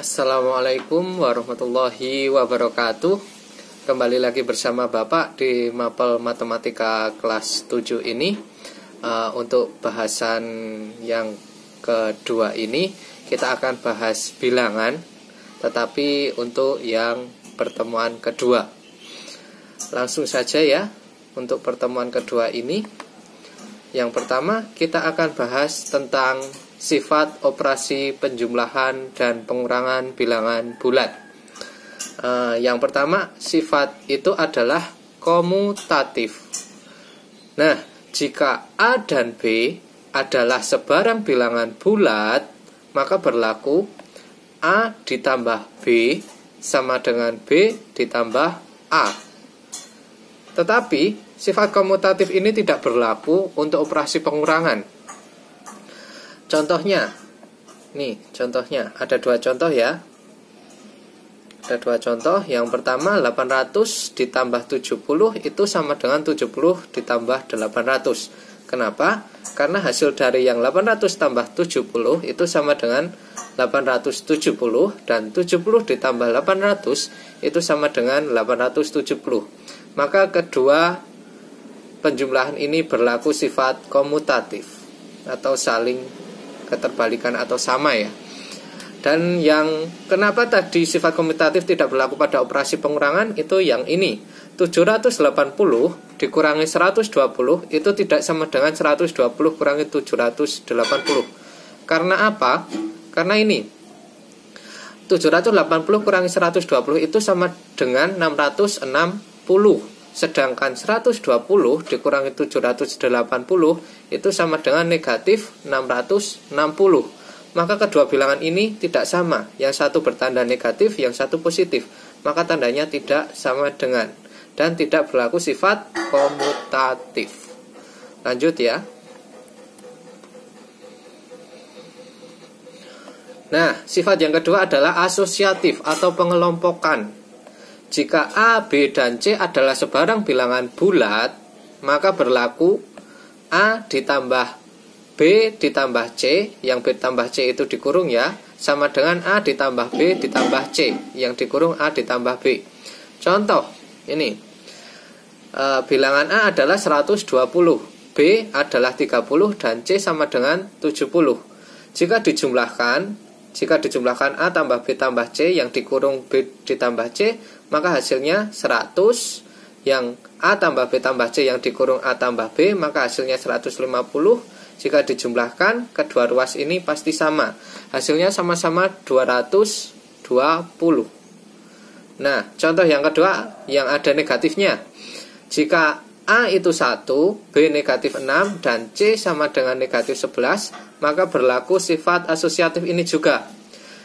Assalamualaikum warahmatullahi wabarakatuh. Kembali lagi bersama Bapak di Mapel Matematika kelas 7 ini. Untuk bahasan yang kedua ini kita akan bahas bilangan, tetapi untuk yang pertemuan kedua. Langsung saja ya, untuk pertemuan kedua ini. Yang pertama kita akan bahas tentang sifat operasi penjumlahan dan pengurangan bilangan bulat. Yang pertama, sifat itu adalah komutatif. Nah, jika A dan B adalah sebarang bilangan bulat, maka berlaku A ditambah B sama dengan B ditambah A. Tetapi, sifat komutatif ini tidak berlaku untuk operasi pengurangan. Contohnya, contohnya ada dua contoh ya. Ada dua contoh. Yang pertama 800 ditambah 70 itu sama dengan 70 ditambah 800. Kenapa? Karena hasil dari yang 800 tambah 70 itu sama dengan 870, dan 70 ditambah 800 itu sama dengan 870. Maka kedua penjumlahan ini berlaku sifat komutatif atau saling keterbalikan atau sama ya. Dan yang kenapa tadi sifat komutatif tidak berlaku pada operasi pengurangan itu yang ini. 780 dikurangi 120 itu tidak sama dengan 120 kurangi 780. Karena apa? Karena ini 780 kurangi 120 itu sama dengan 660. Sedangkan 120 dikurangi 780 itu sama dengan negatif 660. Maka kedua bilangan ini tidak sama. Yang satu bertanda negatif, yang satu positif. Maka tandanya tidak sama dengan, dan tidak berlaku sifat komutatif. Lanjut ya. Nah, sifat yang kedua adalah asosiatif atau pengelompokan. Jika A, B, dan C adalah sebarang bilangan bulat, maka berlaku A ditambah B ditambah C, yang B ditambah C itu dikurung ya, sama dengan A ditambah B ditambah C, yang dikurung A ditambah B. Contoh, ini bilangan A adalah 120, B adalah 30, dan C sama dengan 70. Jika dijumlahkan A tambah B tambah C, yang dikurung B ditambah C, maka hasilnya 100. Yang A tambah B tambah C, yang dikurung A tambah B, maka hasilnya 150. Jika dijumlahkan, kedua ruas ini pasti sama. Hasilnya sama-sama 220. Nah, contoh yang kedua yang ada negatifnya. Jika A itu 1, B negatif 6, dan C sama dengan negatif 11, maka berlaku sifat asosiatif ini juga.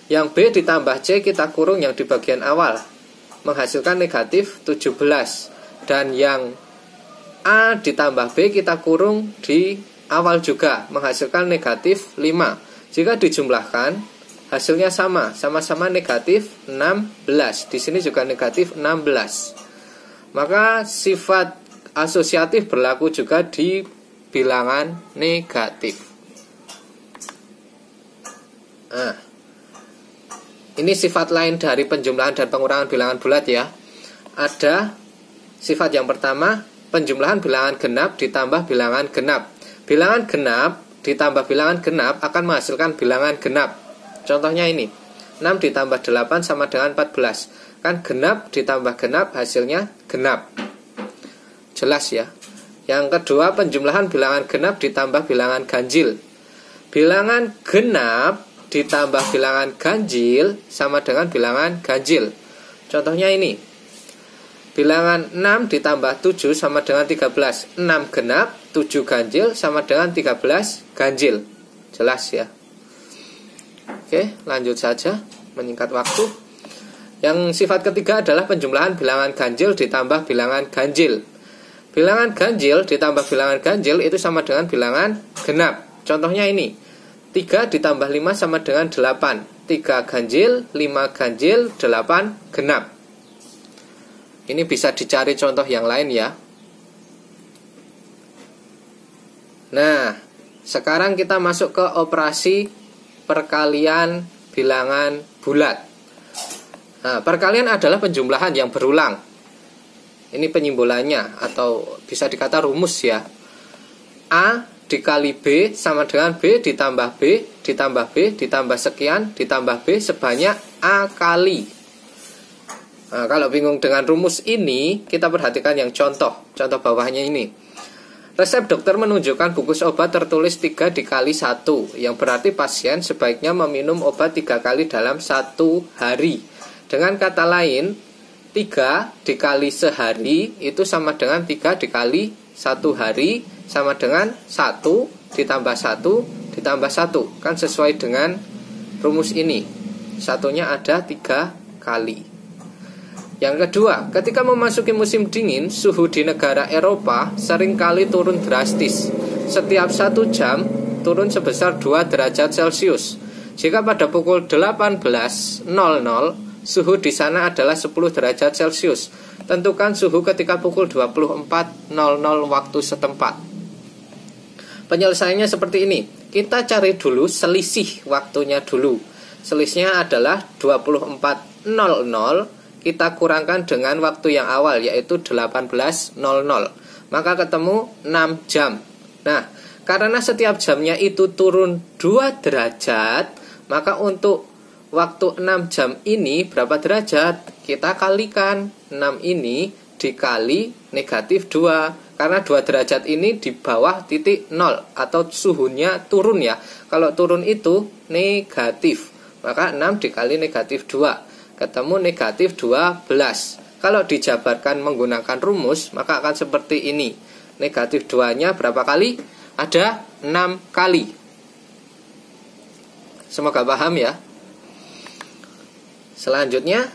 Yang B ditambah C kita kurung yang di bagian awal, menghasilkan negatif 17. Dan yang A ditambah B kita kurung di awal juga, menghasilkan negatif 5. Jika dijumlahkan, hasilnya sama-sama negatif 16. Di sini juga negatif 16. Maka sifat asosiatif berlaku juga di bilangan negatif. Nah, ini sifat lain dari penjumlahan dan pengurangan bilangan bulat ya. Ada sifat yang pertama, penjumlahan bilangan genap ditambah bilangan genap. Bilangan genap ditambah bilangan genap akan menghasilkan bilangan genap. Contohnya ini, 6 ditambah 8 sama dengan 14. Kan genap ditambah genap hasilnya genap. Jelas ya. Yang kedua, penjumlahan bilangan genap ditambah bilangan ganjil. Bilangan genap ditambah bilangan ganjil sama dengan bilangan ganjil. Contohnya ini, bilangan 6 ditambah 7 sama dengan 13. 6 genap, 7 ganjil sama dengan 13 ganjil. Jelas ya. Oke, lanjut saja, menyingkat waktu. Yang sifat ketiga adalah penjumlahan bilangan ganjil ditambah bilangan ganjil. Bilangan ganjil ditambah bilangan ganjil itu sama dengan bilangan genap. Contohnya ini, 3 ditambah 5 sama dengan 8. 3 ganjil, 5 ganjil, 8 genap. Ini bisa dicari contoh yang lain ya. Nah, sekarang kita masuk ke operasi perkalian bilangan bulat. Nah, perkalian adalah penjumlahan yang berulang. Ini penyimbolannya atau bisa dikata rumus ya. A dikali B sama dengan B ditambah B ditambah B ditambah sekian ditambah B sebanyak A kali. Nah, kalau bingung dengan rumus ini, kita perhatikan yang contoh bawahnya ini. Resep dokter menunjukkan bungkus obat tertulis 3 dikali 1, yang berarti pasien sebaiknya meminum obat 3 kali dalam 1 hari. Dengan kata lain, 3 dikali sehari itu sama dengan 3 dikali 1 hari sama dengan 1 ditambah 1 ditambah 1. Kan sesuai dengan rumus ini. Satunya ada 3 kali. Yang kedua, ketika memasuki musim dingin, suhu di negara Eropa seringkali turun drastis. Setiap 1 jam turun sebesar 2 derajat Celcius. Jika pada pukul 18.00 suhu di sana adalah 10 derajat Celcius, tentukan suhu ketika pukul 24.00 waktu setempat. Penyelesaiannya seperti ini. Kita cari dulu selisih waktunya dulu. Selisihnya adalah 24.00 kita kurangkan dengan waktu yang awal, yaitu 18.00. Maka ketemu 6 jam. Nah, karena setiap jamnya itu turun 2 derajat, maka untuk waktu 6 jam ini berapa derajat? Kita kalikan 6 ini dikali negatif 2. Karena 2 derajat ini di bawah titik 0 atau suhunya turun ya. Kalau turun itu negatif, maka 6 dikali negatif 2 ketemu negatif 12. Kalau dijabarkan menggunakan rumus, maka akan seperti ini. Negatif 2-nya berapa kali? Ada 6 kali. Semoga paham ya. Selanjutnya,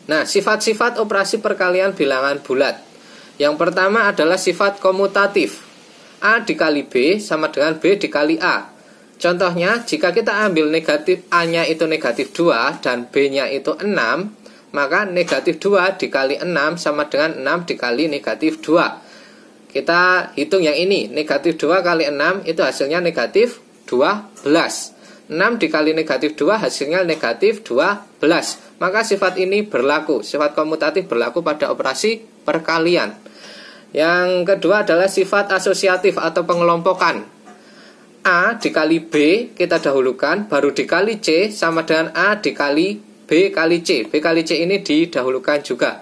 nah, sifat-sifat operasi perkalian bilangan bulat. Yang pertama adalah sifat komutatif. A dikali B sama dengan B dikali A. Contohnya, jika kita ambil negatif A-nya itu negatif 2 dan B-nya itu 6, maka negatif 2 dikali 6 sama dengan 6 dikali negatif 2. Kita hitung yang ini, negatif 2 kali 6 itu hasilnya negatif 12. 6 dikali negatif 2 hasilnya negatif 12. Maka sifat ini berlaku, sifat komutatif berlaku pada operasi perkalian. Yang kedua adalah sifat asosiatif atau pengelompokan. A dikali B kita dahulukan, baru dikali C sama dengan A dikali B kali C. B kali C ini didahulukan juga.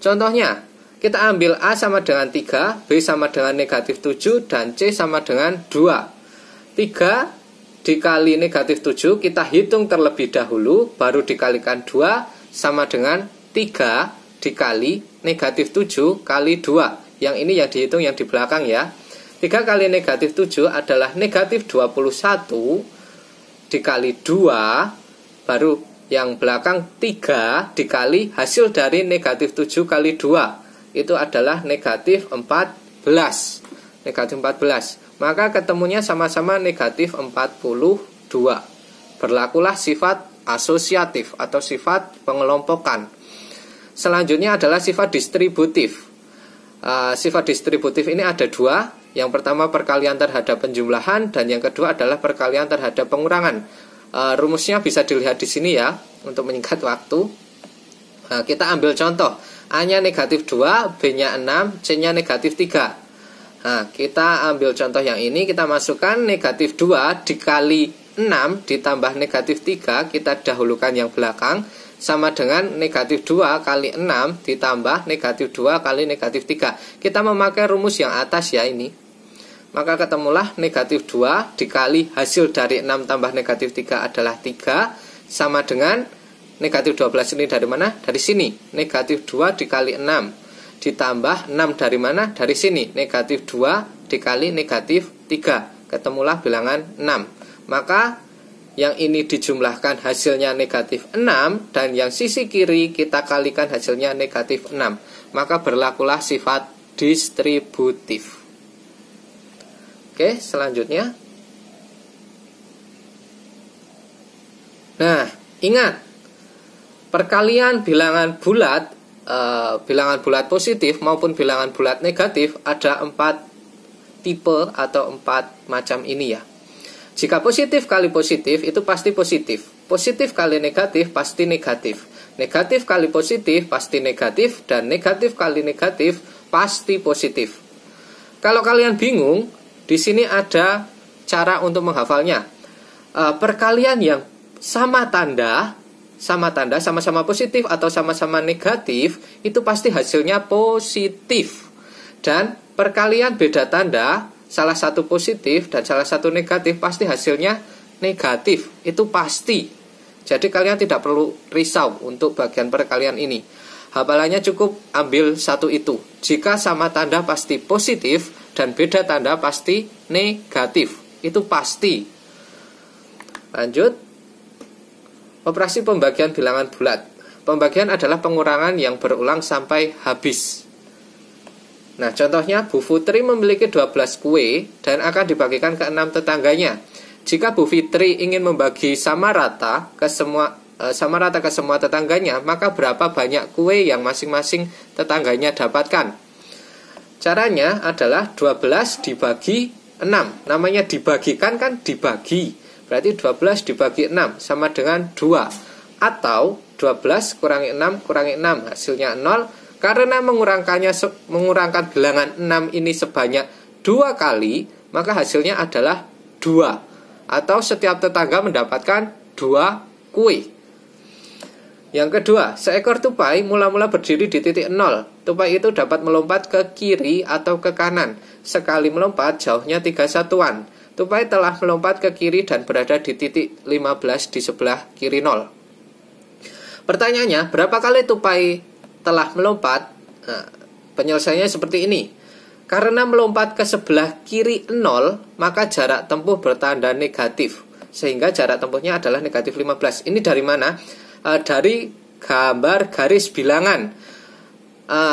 Contohnya, kita ambil A sama dengan 3, B sama dengan negatif 7, dan C sama dengan 2. 3 dikali negatif 7 kita hitung terlebih dahulu, baru dikalikan 2 sama dengan 3 dikali negatif 7 kali 2. Yang ini yang dihitung yang di belakang ya. 3 kali negatif 7 adalah negatif 21 dikali 2, baru yang belakang 3 dikali hasil dari negatif 7 kali 2. Itu adalah negatif 14. Negatif 14. Maka ketemunya sama-sama negatif 42. Berlakulah sifat asosiatif atau sifat pengelompokan. Selanjutnya adalah sifat distributif. Sifat distributif ini ada 2. Yang pertama perkalian terhadap penjumlahan, dan yang kedua adalah perkalian terhadap pengurangan. Rumusnya bisa dilihat di sini ya, untuk menyingkat waktu. Kita ambil contoh. A-nya negatif 2, B-nya 6, C-nya negatif 3. Kita ambil contoh yang ini, kita masukkan negatif 2 dikali 6 ditambah negatif 3, kita dahulukan yang belakang, sama dengan negatif 2 kali 6 ditambah negatif 2 kali negatif 3. Kita memakai rumus yang atas ya ini. Maka ketemulah negatif 2 dikali hasil dari 6 tambah negatif 3 adalah 3, sama dengan negatif 12 ini dari mana? Dari sini. Negatif 2 dikali 6 ditambah 6 dari mana? Dari sini. Negatif 2 dikali negatif 3. Ketemulah bilangan 6. Maka yang ini dijumlahkan hasilnya negatif 6, dan yang sisi kiri kita kalikan hasilnya negatif 6. Maka berlakulah sifat distributif. Oke, selanjutnya. Nah, ingat, perkalian bilangan bulat positif maupun bilangan bulat negatif ada 4 tipe atau 4 macam ini ya. Jika positif kali positif itu pasti positif. Positif kali negatif pasti negatif. Negatif kali positif pasti negatif, dan negatif kali negatif pasti positif. Kalau kalian bingung, di sini ada cara untuk menghafalnya. Perkalian yang sama tanda, sama-sama positif atau sama-sama negatif, itu pasti hasilnya positif. Dan perkalian beda tanda, salah satu positif dan salah satu negatif, pasti hasilnya negatif. Itu pasti. Jadi kalian tidak perlu risau untuk bagian perkalian ini. Hafalannya cukup ambil satu itu. Jika sama tanda pasti positif dan beda tanda pasti negatif. Itu pasti. Lanjut. Operasi pembagian bilangan bulat. Pembagian adalah pengurangan yang berulang sampai habis. Nah, contohnya Bu Putri memiliki 12 kue dan akan dibagikan ke 6 tetangganya. Jika Bu Fitri ingin membagi sama rata ke semua tetangganya, maka berapa banyak kue yang masing-masing tetangganya dapatkan? Caranya adalah 12 dibagi 6. Namanya dibagikan kan dibagi. Berarti 12 dibagi 6 sama dengan 2. Atau 12 kurangi 6 kurangi 6 hasilnya 0. Karena mengurangkan bilangan 6 ini sebanyak 2 kali, maka hasilnya adalah 2. Atau setiap tetangga mendapatkan 2 kue. Yang kedua, seekor tupai mula-mula berdiri di titik 0. Tupai itu dapat melompat ke kiri atau ke kanan. Sekali melompat jauhnya 3 satuan. Tupai telah melompat ke kiri dan berada di titik 15 di sebelah kiri 0. Pertanyaannya, berapa kali tupai telah melompat? Nah, penyelesaiannya seperti ini. Karena melompat ke sebelah kiri 0, maka jarak tempuh bertanda negatif. Sehingga jarak tempuhnya adalah negatif 15. Ini dari mana? Dari gambar garis bilangan.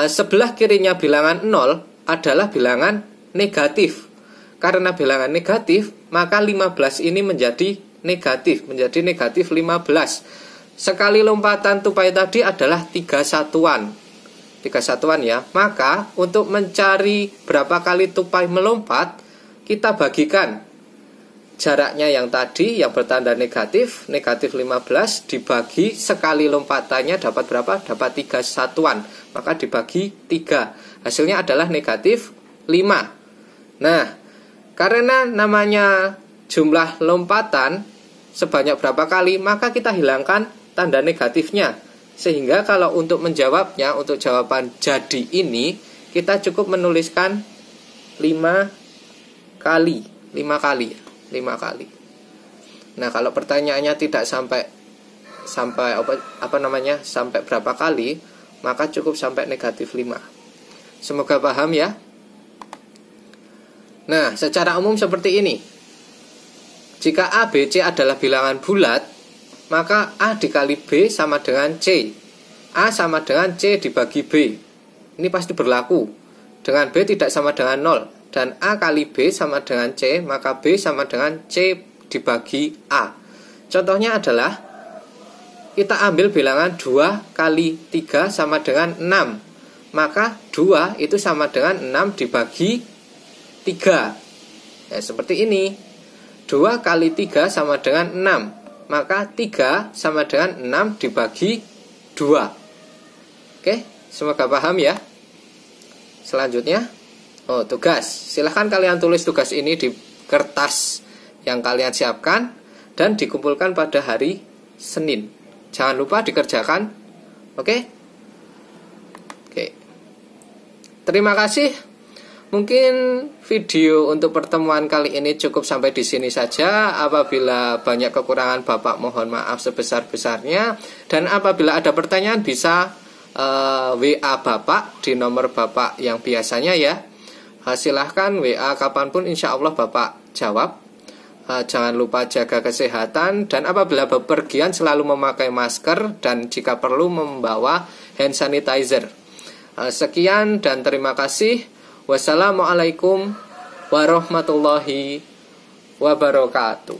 Sebelah kirinya bilangan 0 adalah bilangan negatif. Karena bilangan negatif, maka 15 ini menjadi negatif 15. Sekali lompatan tupai tadi adalah 3 satuan. 3 satuan ya. Maka untuk mencari berapa kali tupai melompat, kita bagikan jaraknya yang tadi yang bertanda negatif 15 dibagi sekali lompatannya dapat berapa? Dapat 3 satuan. Maka dibagi 3. Hasilnya adalah negatif 5. Nah, karena namanya jumlah lompatan sebanyak berapa kali, maka kita hilangkan tanda negatifnya. Sehingga kalau untuk menjawabnya, untuk jawaban jadi ini, kita cukup menuliskan 5 kali. Nah, kalau pertanyaannya tidak sampai berapa kali, maka cukup sampai negatif 5. Semoga paham ya. Nah, secara umum seperti ini. Jika A, B, C adalah bilangan bulat, maka A dikali B sama dengan C. A sama dengan C dibagi B. Ini pasti berlaku. Dengan B tidak sama dengan 0. Dan A kali B sama dengan C, maka B sama dengan C dibagi A. Contohnya adalah, kita ambil bilangan 2 kali 3 sama dengan 6. Maka 2 itu sama dengan 6 dibagi 3. Ya, seperti ini. 2 kali 3 sama dengan 6. Maka 3 sama dengan 6 dibagi 2. Oke, semoga paham ya. Selanjutnya, tugas. Silahkan kalian tulis tugas ini di kertas yang kalian siapkan dan dikumpulkan pada hari Senin. Jangan lupa dikerjakan. Oke. Terima kasih. Mungkin video untuk pertemuan kali ini cukup sampai di sini saja. Apabila banyak kekurangan, Bapak mohon maaf sebesar-besarnya. Dan apabila ada pertanyaan bisa WA Bapak di nomor Bapak yang biasanya ya. Silahkan WA kapanpun, insya Allah Bapak jawab. Jangan lupa jaga kesehatan. Dan apabila bepergian selalu memakai masker dan jika perlu membawa hand sanitizer. Sekian dan terima kasih. Wassalamualaikum warahmatullahi wabarakatuh.